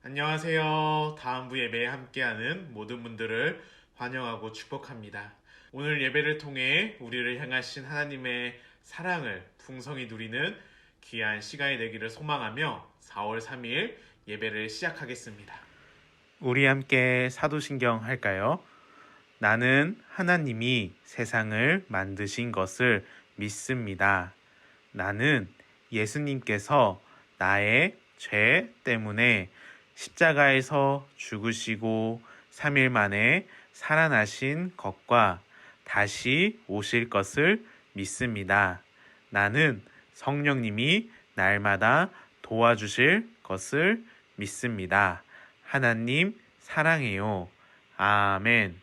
안녕하세요. 다음부 예배에 함께하는 모든 분들을 환영하고 축복합니다. 오늘 예배를 통해 우리를 향하신 하나님의 사랑을 풍성히 누리는 귀한 시간이 되기를 소망하며 4월 3일 예배를 시작하겠습니다. 우리 함께 사도신경 할까요? 나는 하나님이 세상을 만드신 것을 믿습니다. 나는 예수님께서 나의 죄 때문에 십자가에서 죽으시고 3일 만에 살아나신 것과 다시 오실 것을 믿습니다. 나는 성령님이 날마다 도와주실 것을 믿습니다. 하나님 사랑해요. 아멘.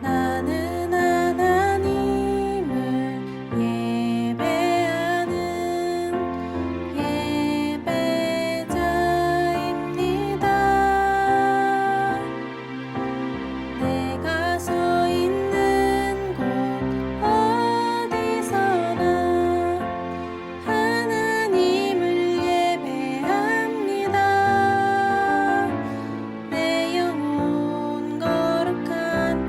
나는 하나님을 예배하는 예배자입니다. 내가 서 있는 곳 어디서나 하나님을 예배합니다. 내 영혼 거룩한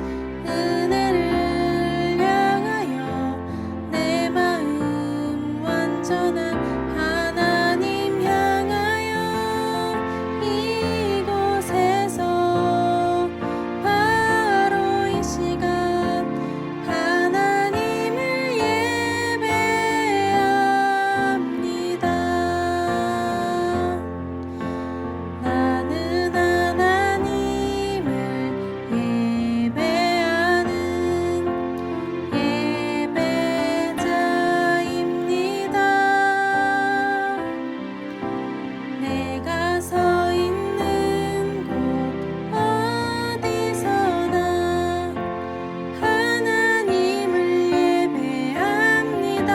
은혜를 향하여 내 마음 완전한 하나님 향하여 이곳에서 바로 이 시간 하나님을 예배합니다. 나는 하나님을 예배하는 예배자입니다. 내가 서 있는 곳 어디서나 하나님을 예배합니다.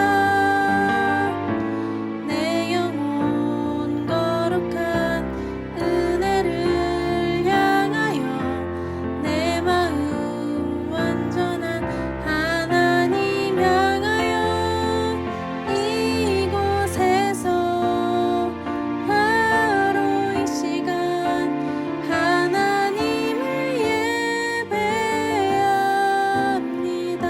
내 영혼 거룩한 은혜를 향하여 내 마음 완전한 하나님 향하여 이곳에서 바로 이 시간 하나님을 예배합니다.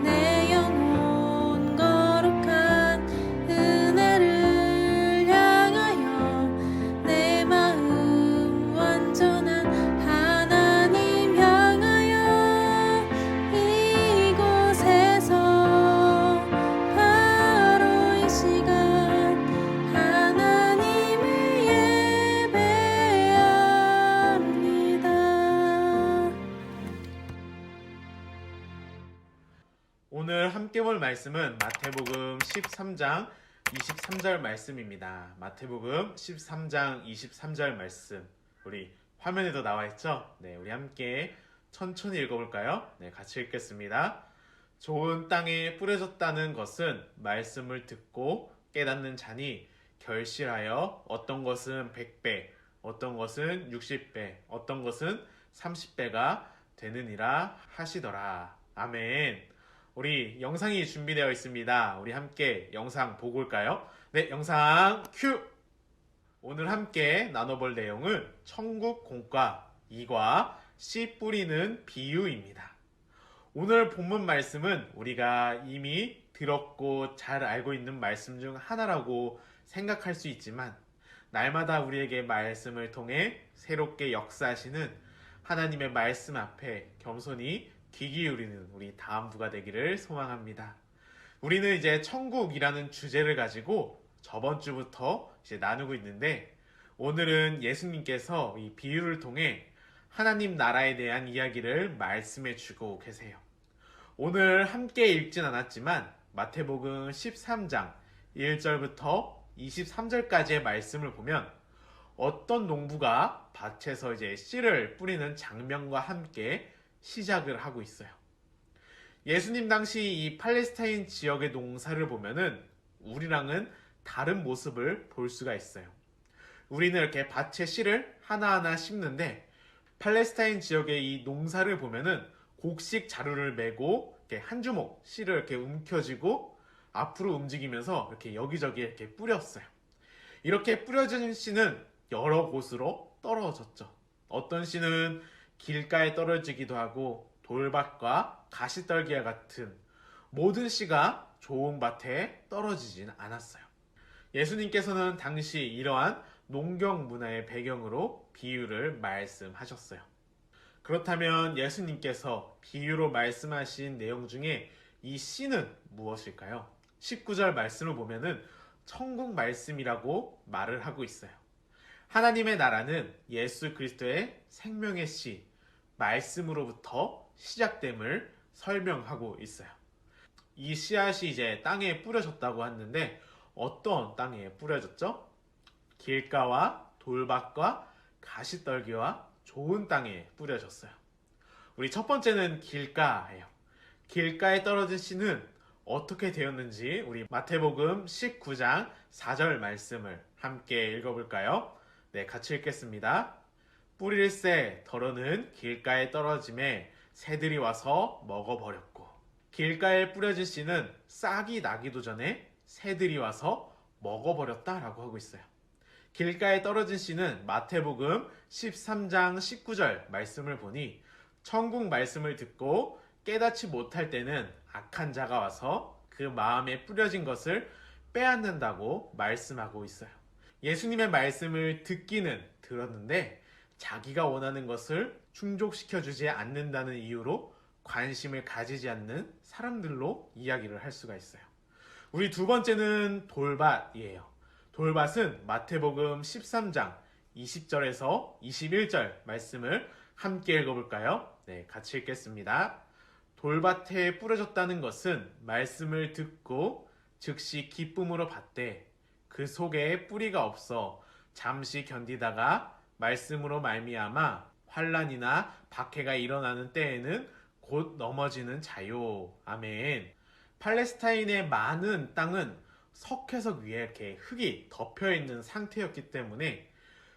내 영혼 거룩한 은혜를 향하여 내 마음 완전한 하나님 향하여 이곳에서 바로 이 시간 하나님을 예배합니다. 오늘 함께 볼 말씀은 마태복음 13장 23절 말씀입니다. 마태복음 13장 23절 말씀. 우리 화면에도 나와 있죠? 네, 우리 함께 천천히 읽어볼까요? 네, 같이 읽겠습니다. 좋은 땅에 뿌려졌다는 것은 말씀을 듣고 깨닫는 자니 결실하여 어떤 것은 100배, 어떤 것은 60배, 어떤 것은 30배가 되느니라 하시더라. 아멘. 우리 영상이 준비되어 있습니다. 우리 함께 영상 보고 올까요? 네, 영상 큐! 오늘 함께 나눠볼 내용은 천국 공과 2과 씨 뿌리는 비유입니다. 오늘 본문 말씀은 우리가 이미 들었고 잘 알고 있는 말씀 중 하나라고 생각할 수 있지만 날마다 우리에게 말씀을 통해 새롭게 역사하시는 하나님의 말씀 앞에 겸손히 귀 기울이는 우리 다음부가 되기를 소망합니다. 우리는 이제 천국이라는 주제를 가지고 저번 주부터 이제 나누고 있는데 오늘은 예수님께서 이 비유를 통해 하나님 나라에 대한 이야기를 말씀해 주고 계세요. 오늘 함께 읽진 않았지만 마태복음 13장 1절부터 23절까지의 말씀을 보면 어떤 농부가 밭에서 이제 씨를 뿌리는 장면과 함께 시작을 하고 있어요. 예수님 당시 이 팔레스타인 지역의 농사를 보면은 우리랑은 다른 모습을 볼 수가 있어요. 우리는 이렇게 밭에 씨를 하나하나 심는데 팔레스타인 지역의 이 농사를 보면은 곡식 자루를 메고 이렇게 한 주먹 씨를 이렇게 움켜쥐고 앞으로 움직이면서 이렇게 여기저기 이렇게 뿌렸어요. 이렇게 뿌려진 씨는 여러 곳으로 떨어졌죠. 어떤 씨는 길가에 떨어지기도 하고 돌밭과 가시떨기와 같은 모든 씨가 좋은 밭에 떨어지진 않았어요. 예수님께서는 당시 이러한 농경 문화의 배경으로 비유를 말씀하셨어요. 그렇다면 예수님께서 비유로 말씀하신 내용 중에 이 씨는 무엇일까요? 19절 말씀을 보면은 천국 말씀이라고 말을 하고 있어요. 하나님의 나라는 예수 그리스도의 생명의 씨, 말씀으로부터 시작됨을 설명하고 있어요. 이 씨앗이 이제 땅에 뿌려졌다고 하는데 어떤 땅에 뿌려졌죠? 길가와 돌밭과 가시떨기와 좋은 땅에 뿌려졌어요. 우리 첫 번째는 길가예요. 길가에 떨어진 씨는 어떻게 되었는지 우리 마태복음 19장 4절 말씀을 함께 읽어볼까요? 네, 같이 읽겠습니다. 뿌릴새 덜어는 길가에 떨어짐에 새들이 와서 먹어버렸고, 길가에 뿌려진 씨는 싹이 나기도 전에 새들이 와서 먹어버렸다라고 하고 있어요. 길가에 떨어진 씨는 마태복음 13장 19절 말씀을 보니 천국 말씀을 듣고 깨닫지 못할 때는 악한 자가 와서 그 마음에 뿌려진 것을 빼앗는다고 말씀하고 있어요. 예수님의 말씀을 듣기는 들었는데 자기가 원하는 것을 충족시켜주지 않는다는 이유로 관심을 가지지 않는 사람들로 이야기를 할 수가 있어요. 우리 두 번째는 돌밭이에요. 돌밭은 마태복음 13장 20절에서 21절 말씀을 함께 읽어볼까요? 네, 같이 읽겠습니다. 돌밭에 뿌려졌다는 것은 말씀을 듣고 즉시 기쁨으로 받되 그 속에 뿌리가 없어 잠시 견디다가 말씀으로 말미암아 환난이나 박해가 일어나는 때에는 곧 넘어지는 자요. 아멘. 팔레스타인의 많은 땅은 석회석 위에 이렇게 흙이 덮여 있는 상태였기 때문에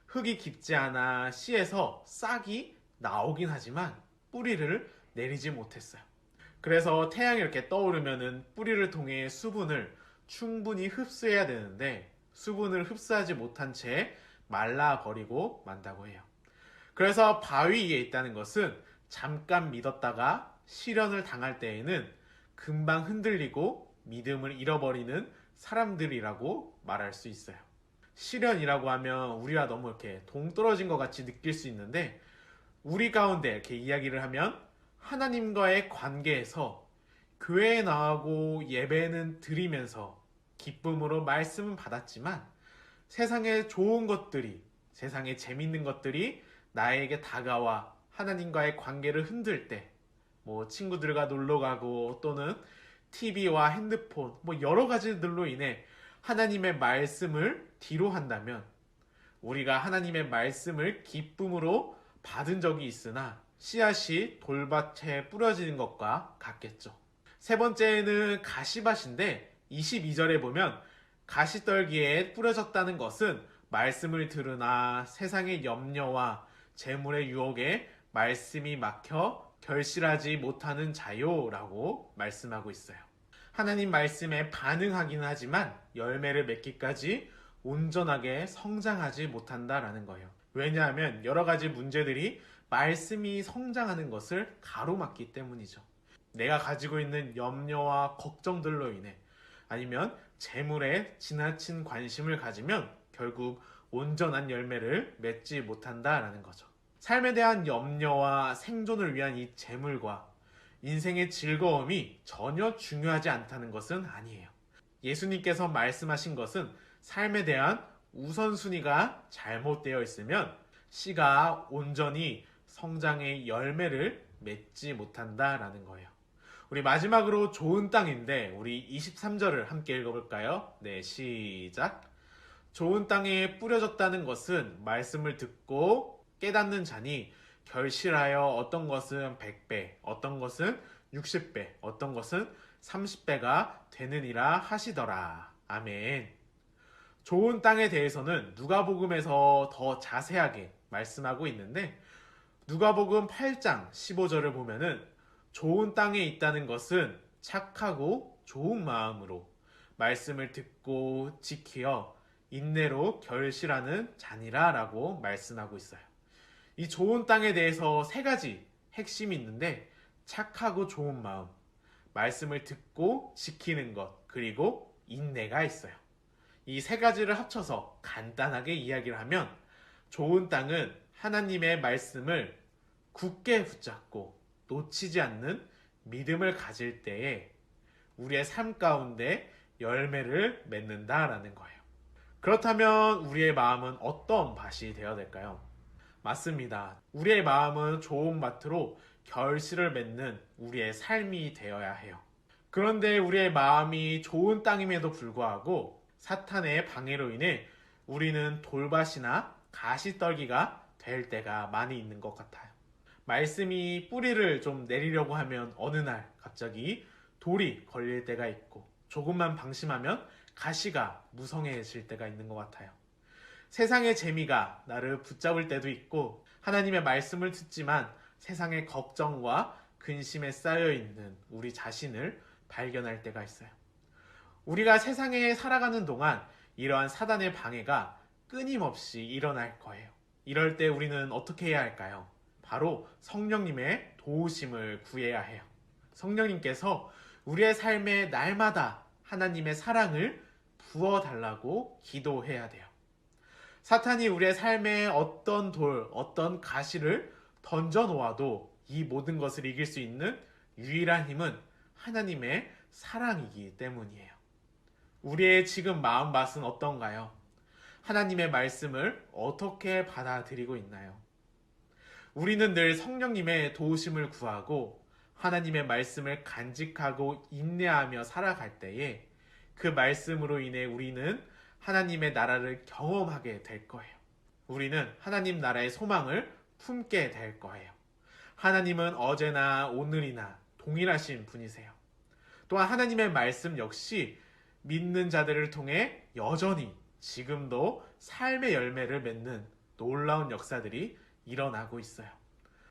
흙이 깊지 않아 씨에서 싹이 나오긴 하지만 뿌리를 내리지 못했어요. 그래서 태양이 이렇게 떠오르면은 뿌리를 통해 수분을 충분히 흡수해야 되는데 수분을 흡수하지 못한 채 말라버리고 만다고 해요. 그래서 바위 위에 있다는 것은 잠깐 믿었다가 시련을 당할 때에는 금방 흔들리고 믿음을 잃어버리는 사람들이라고 말할 수 있어요. 시련이라고 하면 우리와 너무 이렇게 동떨어진 것 같이 느낄 수 있는데 우리 가운데 이렇게 이야기를 하면 하나님과의 관계에서 교회에 나가고 예배는 드리면서 기쁨으로 말씀은 받았지만 세상에 좋은 것들이, 세상에 재밌는 것들이 나에게 다가와 하나님과의 관계를 흔들 때, 뭐 친구들과 놀러 가고 또는 TV와 핸드폰, 뭐 여러 가지들로 인해 하나님의 말씀을 뒤로 한다면 우리가 하나님의 말씀을 기쁨으로 받은 적이 있으나 씨앗이 돌밭에 뿌려지는 것과 같겠죠. 세 번째는 가시밭인데 22절에 보면 가시떨기에 뿌려졌다는 것은 말씀을 들으나 세상의 염려와 재물의 유혹에 말씀이 막혀 결실하지 못하는 자요라고 말씀하고 있어요. 하나님 말씀에 반응하기는 하지만 열매를 맺기까지 온전하게 성장하지 못한다라는 거예요. 왜냐하면 여러 가지 문제들이 말씀이 성장하는 것을 가로막기 때문이죠. 내가 가지고 있는 염려와 걱정들로 인해 아니면 재물에 지나친 관심을 가지면 결국 온전한 열매를 맺지 못한다라는 거죠. 삶에 대한 염려와 생존을 위한 이 재물과 인생의 즐거움이 전혀 중요하지 않다는 것은 아니에요. 예수님께서 말씀하신 것은 삶에 대한 우선순위가 잘못되어 있으면 씨가 온전히 성장의 열매를 맺지 못한다라는 거예요. 우리 마지막으로 좋은 땅인데 우리 23절을 함께 읽어볼까요? 네, 시작. 좋은 땅에 뿌려졌다는 것은 말씀을 듣고 깨닫는 자니 결실하여 어떤 것은 100배, 어떤 것은 60배, 어떤 것은 30배가 되느니라 하시더라. 아멘. 좋은 땅에 대해서는 누가복음에서 더 자세하게 말씀하고 있는데 누가복음 8장 15절을 보면은 좋은 땅에 있다는 것은 착하고 좋은 마음으로 말씀을 듣고 지키어 인내로 결실하는 자니라 라고 말씀하고 있어요. 이 좋은 땅에 대해서 세 가지 핵심이 있는데 착하고 좋은 마음, 말씀을 듣고 지키는 것, 그리고 인내가 있어요. 이 세 가지를 합쳐서 간단하게 이야기를 하면 좋은 땅은 하나님의 말씀을 굳게 붙잡고 놓치지 않는 믿음을 가질 때에 우리의 삶 가운데 열매를 맺는다라는 거예요. 그렇다면 우리의 마음은 어떤 밭이 되어야 될까요? 맞습니다. 우리의 마음은 좋은 밭으로 결실을 맺는 우리의 삶이 되어야 해요. 그런데 우리의 마음이 좋은 땅임에도 불구하고 사탄의 방해로 인해 우리는 돌밭이나 가시떨기가 될 때가 많이 있는 것 같아요. 말씀이 뿌리를 좀 내리려고 하면 어느 날 갑자기 돌이 걸릴 때가 있고 조금만 방심하면 가시가 무성해질 때가 있는 것 같아요. 세상의 재미가 나를 붙잡을 때도 있고 하나님의 말씀을 듣지만 세상의 걱정과 근심에 쌓여있는 우리 자신을 발견할 때가 있어요. 우리가 세상에 살아가는 동안 이러한 사단의 방해가 끊임없이 일어날 거예요. 이럴 때 우리는 어떻게 해야 할까요? 바로 성령님의 도우심을 구해야 해요. 성령님께서 우리의 삶에 날마다 하나님의 사랑을 부어달라고 기도해야 돼요. 사탄이 우리의 삶에 어떤 돌, 어떤 가시를 던져 놓아도 이 모든 것을 이길 수 있는 유일한 힘은 하나님의 사랑이기 때문이에요. 우리의 지금 마음밭은 어떤가요? 하나님의 말씀을 어떻게 받아들이고 있나요? 우리는 늘 성령님의 도우심을 구하고 하나님의 말씀을 간직하고 인내하며 살아갈 때에 그 말씀으로 인해 우리는 하나님의 나라를 경험하게 될 거예요. 우리는 하나님 나라의 소망을 품게 될 거예요. 하나님은 어제나 오늘이나 동일하신 분이세요. 또한 하나님의 말씀 역시 믿는 자들을 통해 여전히 지금도 삶의 열매를 맺는 놀라운 역사들이 일어나고 있어요.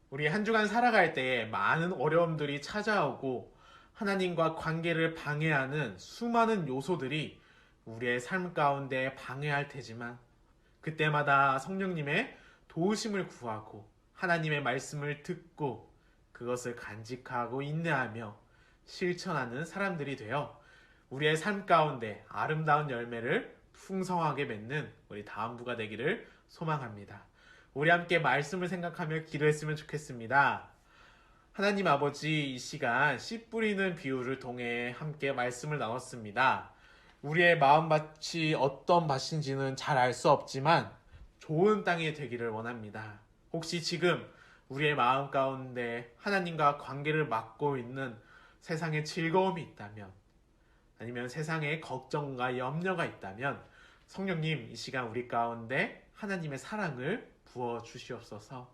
우리 한 주간 살아갈 때에 많은 어려움들이 찾아오고 하나님과 관계를 방해하는 수많은 요소들이 우리의 삶 가운데 방해할 테지만 그때마다 성령님의 도우심을 구하고 하나님의 말씀을 듣고 그것을 간직하고 인내하며 실천하는 사람들이 되어 우리의 삶 가운데 아름다운 열매를 풍성하게 맺는 우리 다음부가 되기를 소망합니다. 우리 함께 말씀을 생각하며 기도했으면 좋겠습니다. 하나님 아버지, 이 시간 씨 뿌리는 비유를 통해 함께 말씀을 나눴습니다. 우리의 마음밭이 어떤 밭인지는 잘 알 수 없지만 좋은 땅이 되기를 원합니다. 혹시 지금 우리의 마음 가운데 하나님과 관계를 맺고 있는 세상의 즐거움이 있다면 아니면 세상에 걱정과 염려가 있다면 성령님 이 시간 우리 가운데 하나님의 사랑을 부어 주시옵소서.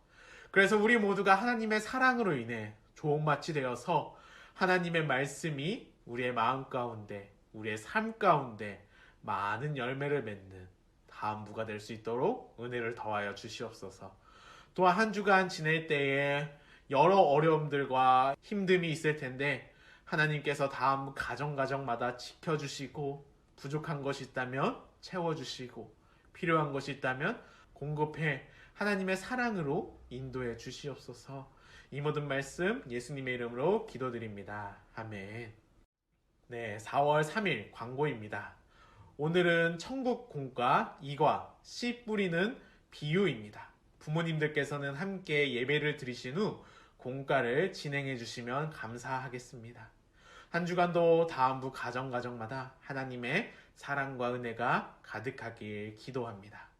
그래서 우리 모두가 하나님의 사랑으로 인해 좋은 밭이 되어서 하나님의 말씀이 우리의 마음 가운데 우리의 삶 가운데 많은 열매를 맺는 다음 부가 될 수 있도록 은혜를 더하여 주시옵소서. 또한 한 주간 지낼 때에 여러 어려움들과 힘듦이 있을 텐데 하나님께서 다음 가정마다 지켜주시고 부족한 것이 있다면 채워주시고 필요한 것이 있다면 공급해 하나님의 사랑으로 인도해 주시옵소서. 이 모든 말씀 예수님의 이름으로 기도드립니다. 아멘. 네, 4월 3일 광고입니다. 오늘은 천국 공과 2과 씨 뿌리는 비유입니다. 부모님들께서는 함께 예배를 드리신 후 공과를 진행해 주시면 감사하겠습니다. 한 주간도 다음 부 가정마다 하나님의 사랑과 은혜가 가득하길 기도합니다.